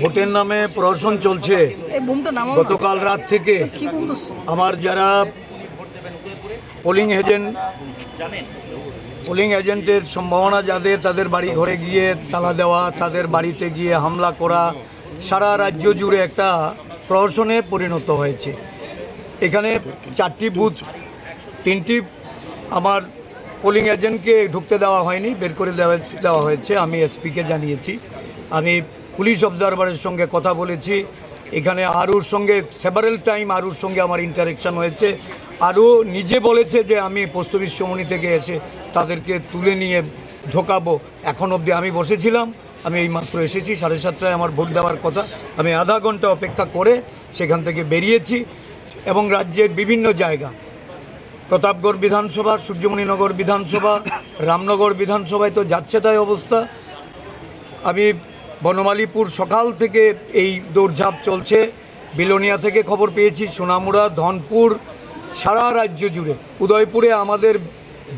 ভোটের নামে প্রহসন চলছে। গতকাল রাত থেকে আমার যারা পোলিং এজেন্টের সম্ভাবনা যাদের, তাদের বাড়ি ঘরে গিয়ে তালা দেওয়া, তাদের বাড়িতে গিয়ে হামলা করা, সারা রাজ্য জুড়ে একটা প্রহসনে পরিণত হয়েছে। এখানে 4টি বুথ, 3টি আমার পোলিং এজেন্টকে ঢুকতে দেওয়া হয়নি, বের করে দেওয়া হয়েছে। আমি এসপিকে জানিয়েছি। আমি পুলিশ অবজারভারের সঙ্গে কথা বলেছি। এখানে আরুর সঙ্গে সেভারেল টাইম আরুর সঙ্গে আমার ইন্টারেকশান হয়েছে। আরও নিজে বলেছে যে আমি পোস্ট অফিস চৌমুহনী থেকে এসে তাদেরকে তুলে নিয়ে ঢোকাবো। এখন অবধি আমি বসেছিলাম, আমি এইমাত্র এসেছি, 7:30টায় আমার ভোট দেওয়ার কথা। আমি আধা ঘন্টা অপেক্ষা করে সেখান থেকে বেরিয়েছি এবং রাজ্যের বিভিন্ন জায়গা, প্রতাপগড় বিধানসভা, সূর্যমণিনগর বিধানসভা, রামনগর বিধানসভায় তো যাচ্ছে তাই অবস্থা। আমি বনমালীপুর সকাল থেকে এই দৌড়ঝাঁপ চলছে। বিলোনিয়া থেকে খবর পেয়েছি, সোনামুড়া, ধনপুর, সারা রাজ্য জুড়ে, উদয়পুরে আমাদের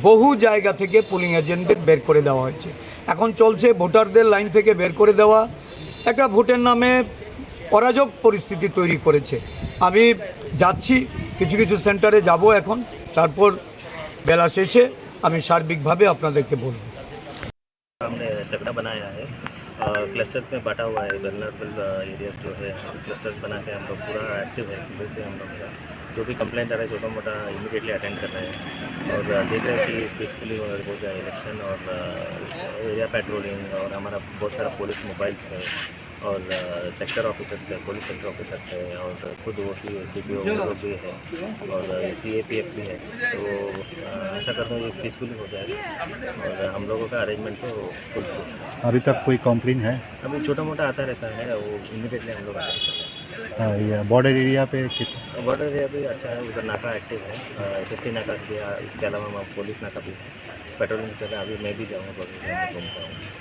বহু জায়গা থেকে পোলিং এজেন্টদের বের করে দেওয়া হয়েছে। এখন চলছে ভোটারদের লাইন থেকে বের করে দেওয়া। একটা ভোটের নামে অরাজক পরিস্থিতি তৈরি করেছে। আমি যাচ্ছি, কিছু কিছু সেন্টারে যাব এখন, তারপর বেলা শেষে আমি সার্বিকভাবে আপনাদেরকে বলব। हमने तगड़ा बनाया है, क्लस्टर्स में बांटा हुआ है। वेलनरेबल एरियाज जो है क्लस्टर्स बना के हम लोग पूरा एक्टिव है। सुबह से हम लोग जो भी कंप्लेंट आ रहा है छोटा मोटा इमीडिएटली अटेंड कर रहे हैं और देख रहे हैं कि पीसफुली हो जाए इलेक्शन। और एरिया पेट्रोलिंग और हमारा बहुत सारा पुलिस मोबाइल्स है और सेक्टर ऑफिसर्स है, पुलिस सेक्टर ऑफिसर्स है और खुद OC SDPO भी है और CAPF भी है। तो आशा करता हूँ ये पीसफुली हो जाएगा और हम लोगों का अरेंजमेंट तो फुल। अभी तक कोई कंप्लेन है? अभी छोटा मोटा आता रहता है, वो इमीडिएटली हम लोग अटेंड करते हैं। ये बॉर्डर एरिया पे बॉर्डर एरिया भी अच्छा है, उधर नाका एक्टिव है, SST नाका भी है, इसके अलावा पुलिस नाका भी है, पेट्रोलिंग चल रहा है। अभी मैं भी जाऊँगा, घूमता हूँ।